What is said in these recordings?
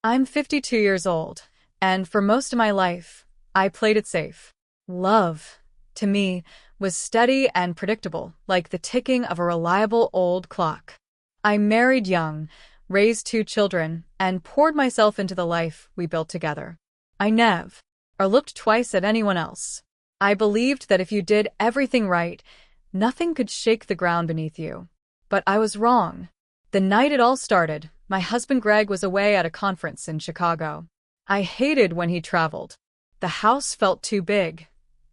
I'm 52 years old, and for most of my life, I played it safe. Love, to me, was steady and predictable, like the ticking of a reliable old clock. I married young, raised two children, and poured myself into the life we built together. I never or looked twice at anyone else. I believed that if you did everything right, nothing could shake the ground beneath you. But I was wrong. The night it all started, my husband Greg was away at a conference in Chicago. I hated when he traveled. The house felt too big,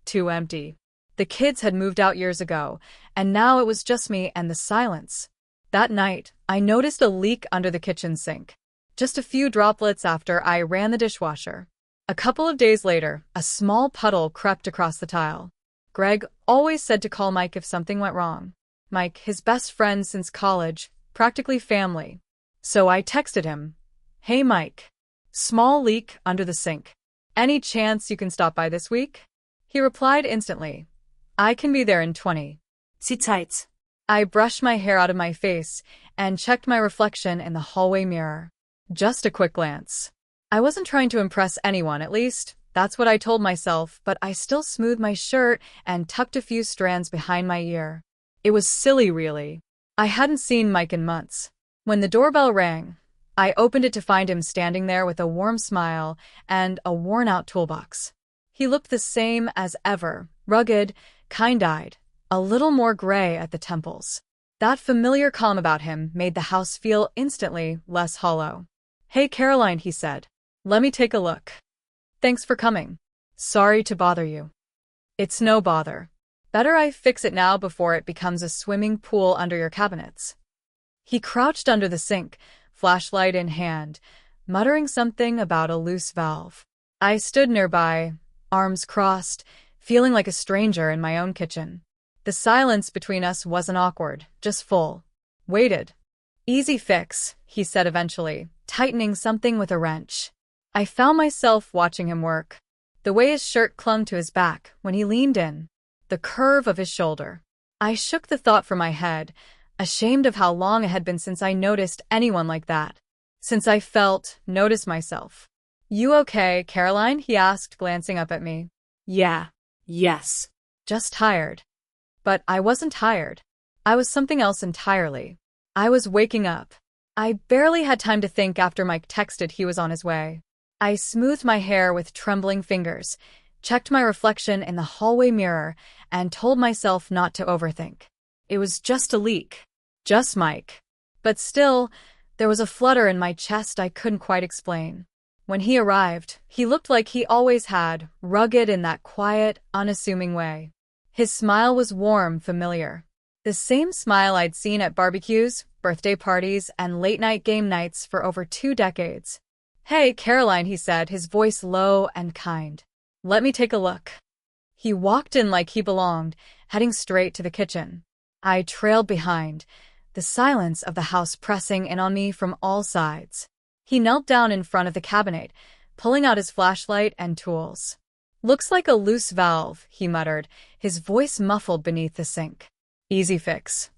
too empty. The kids had moved out years ago, and now it was just me and the silence. That night, I noticed a leak under the kitchen sink. Just a few droplets after I ran the dishwasher. A couple of days later, a small puddle crept across the tile. Greg always said to call Mike if something went wrong. Mike, his best friend since college, practically family. So I texted him, "Hey Mike, small leak under the sink. Any chance you can stop by this week?" He replied instantly, "I can be there in 20." Sit tight. I brushed my hair out of my face and checked my reflection in the hallway mirror. Just a quick glance. I wasn't trying to impress anyone, at least. That's what I told myself, but I still smoothed my shirt and tucked a few strands behind my ear. It was silly, really. I hadn't seen Mike in months. When the doorbell rang, I opened it to find him standing there with a warm smile and a worn-out toolbox. He looked the same as ever, rugged, kind-eyed, a little more gray at the temples. That familiar calm about him made the house feel instantly less hollow. "Hey Caroline," he said. "Let me take a look. Thanks for coming. Sorry to bother you." "It's no bother. Better I fix it now before it becomes a swimming pool under your cabinets." He crouched under the sink, flashlight in hand, muttering something about a loose valve. I stood nearby, arms crossed, feeling like a stranger in my own kitchen. The silence between us wasn't awkward, just full. Waited. "Easy fix," he said eventually, tightening something with a wrench. I found myself watching him work. The way his shirt clung to his back when he leaned in. The curve of his shoulder. I shook the thought from my head, ashamed of how long it had been since I noticed anyone like that. Since I noticed myself. "You okay, Caroline?" he asked, glancing up at me. Yeah. Yes. Just tired. But I wasn't tired. I was something else entirely. I was waking up. I barely had time to think after Mike texted he was on his way. I smoothed my hair with trembling fingers, checked my reflection in the hallway mirror, and told myself not to overthink. It was just a leak. Just Mike. But still, there was a flutter in my chest I couldn't quite explain. When he arrived, he looked like he always had, rugged in that quiet, unassuming way. His smile was warm, familiar. The same smile I'd seen at barbecues, birthday parties, and late-night game nights for over 2 decades. "Hey, Caroline," he said, his voice low and kind. "Let me take a look." He walked in like he belonged, heading straight to the kitchen. I trailed behind, the silence of the house pressing in on me from all sides. He knelt down in front of the cabinet, pulling out his flashlight and tools. "Looks like a loose valve," he muttered, his voice muffled beneath the sink. "Easy fix."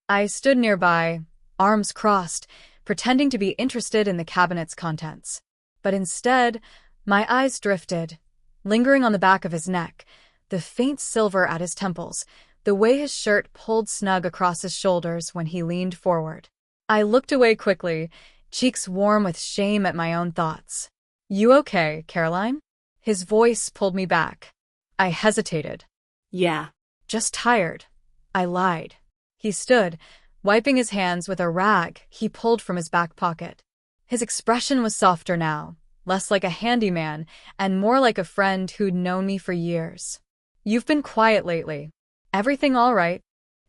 I stood nearby, arms crossed, pretending to be interested in the cabinet's contents. But instead, my eyes drifted, lingering on the back of his neck, the faint silver at his temples, the way his shirt pulled snug across his shoulders when he leaned forward. I looked away quickly, cheeks warm with shame at my own thoughts. "You okay, Caroline?" His voice pulled me back. I hesitated. Yeah. "Just tired." I lied. He stood, wiping his hands with a rag he pulled from his back pocket. His expression was softer now, less like a handyman and more like a friend who'd known me for years. "You've been quiet lately. Everything all right?"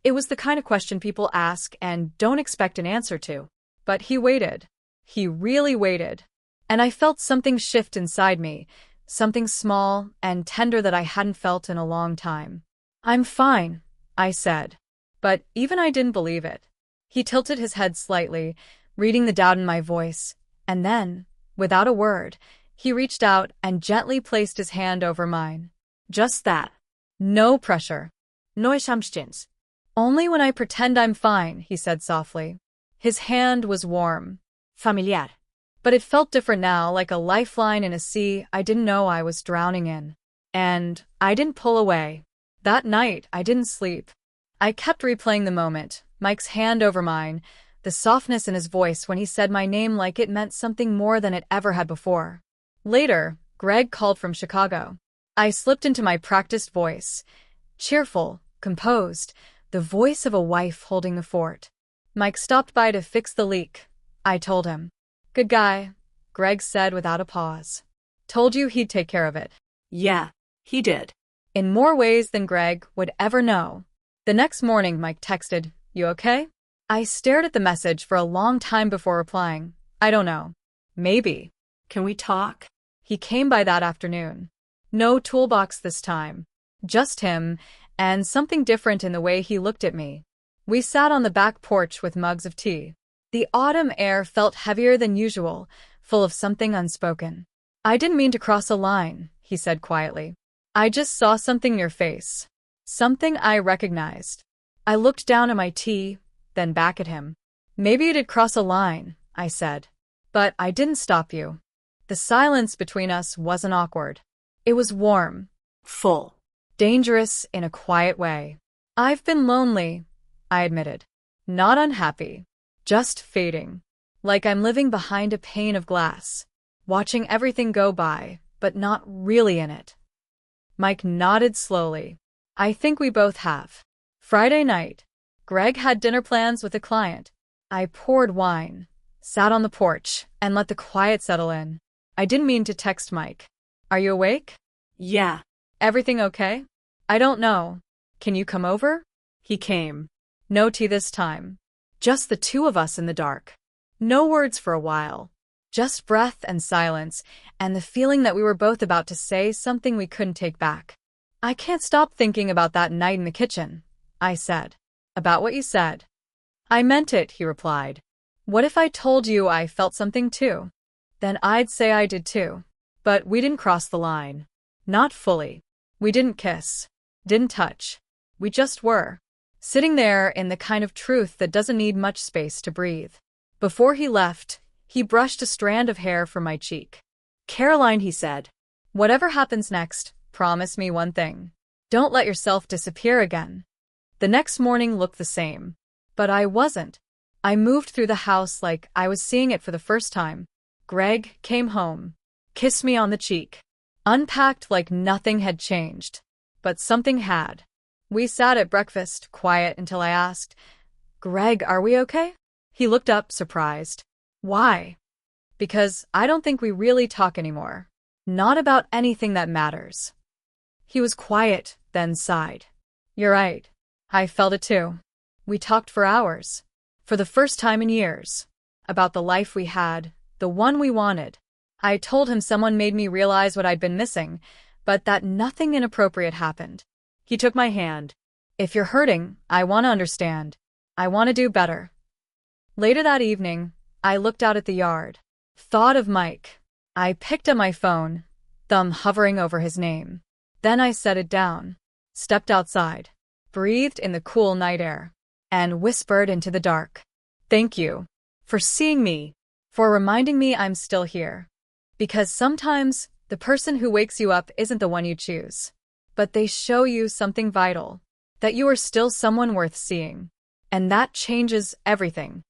It was the kind of question people ask and don't expect an answer to. But he waited. He really waited. And I felt something shift inside me, something small and tender that I hadn't felt in a long time. "I'm fine," I said. But even I didn't believe it. He tilted his head slightly, reading the doubt in my voice, and then, without a word, he reached out and gently placed his hand over mine. Just that. No pressure. No assumptions. "Only when I pretend I'm fine," he said softly. His hand was warm. Familiar. But it felt different now, like a lifeline in a sea I didn't know I was drowning in. And I didn't pull away. That night, I didn't sleep. I kept replaying the moment, Mike's hand over mine, the softness in his voice when he said my name like it meant something more than it ever had before. Later, Greg called from Chicago. I slipped into my practiced voice. Cheerful, composed, the voice of a wife holding the fort. Mike stopped by to fix the leak, I told him. Good guy, Greg said without a pause. Told you he'd take care of it. Yeah, he did. In more ways than Greg would ever know. The next morning, Mike texted, You okay? I stared at the message for a long time before replying. I don't know. Maybe. Can we talk? He came by that afternoon. No toolbox this time. Just him, and something different in the way he looked at me. We sat on the back porch with mugs of tea. The autumn air felt heavier than usual, full of something unspoken. I didn't mean to cross a line, he said quietly. I just saw something in your face. Something I recognized. I looked down at my tea, then back at him. Maybe you did cross a line, I said. But I didn't stop you. The silence between us wasn't awkward. It was warm. Full. Dangerous in a quiet way. I've been lonely, I admitted. Not unhappy. Just fading. Like I'm living behind a pane of glass. Watching everything go by, but not really in it. Mike nodded slowly. I think we both have. Friday night. Greg had dinner plans with a client. I poured wine, sat on the porch, and let the quiet settle in. I didn't mean to text Mike. Are you awake? Yeah. Everything okay? I don't know. Can you come over? He came. No tea this time. Just the two of us in the dark. No words for a while. Just breath and silence, and the feeling that we were both about to say something we couldn't take back. I can't stop thinking about that night in the kitchen, I said. About what you said. I meant it, he replied. What if I told you I felt something too? Then I'd say I did too. But we didn't cross the line. Not fully. We didn't kiss. Didn't touch. We just were. Sitting there in the kind of truth that doesn't need much space to breathe. Before he left, he brushed a strand of hair from my cheek. Caroline, he said, whatever happens next, promise me one thing. Don't let yourself disappear again. The next morning looked the same. But I wasn't. I moved through the house like I was seeing it for the first time. Greg came home. Kissed me on the cheek. Unpacked like nothing had changed. But something had. We sat at breakfast, quiet until I asked, Greg, are we okay? He looked up, surprised. Why? Because I don't think we really talk anymore. Not about anything that matters. He was quiet, then sighed. You're right. I felt it too. We talked for hours. For the first time in years. About the life we had, the one we wanted. I told him someone made me realize what I'd been missing, but that nothing inappropriate happened. He took my hand. If you're hurting, I want to understand. I want to do better. Later that evening, I looked out at the yard. Thought of Mike. I picked up my phone, thumb hovering over his name. Then I set it down. Stepped outside. Breathed in the cool night air. And whispered into the dark. Thank you. For seeing me. For reminding me I'm still here. Because sometimes, the person who wakes you up isn't the one you choose. But they show you something vital. That you are still someone worth seeing. And that changes everything.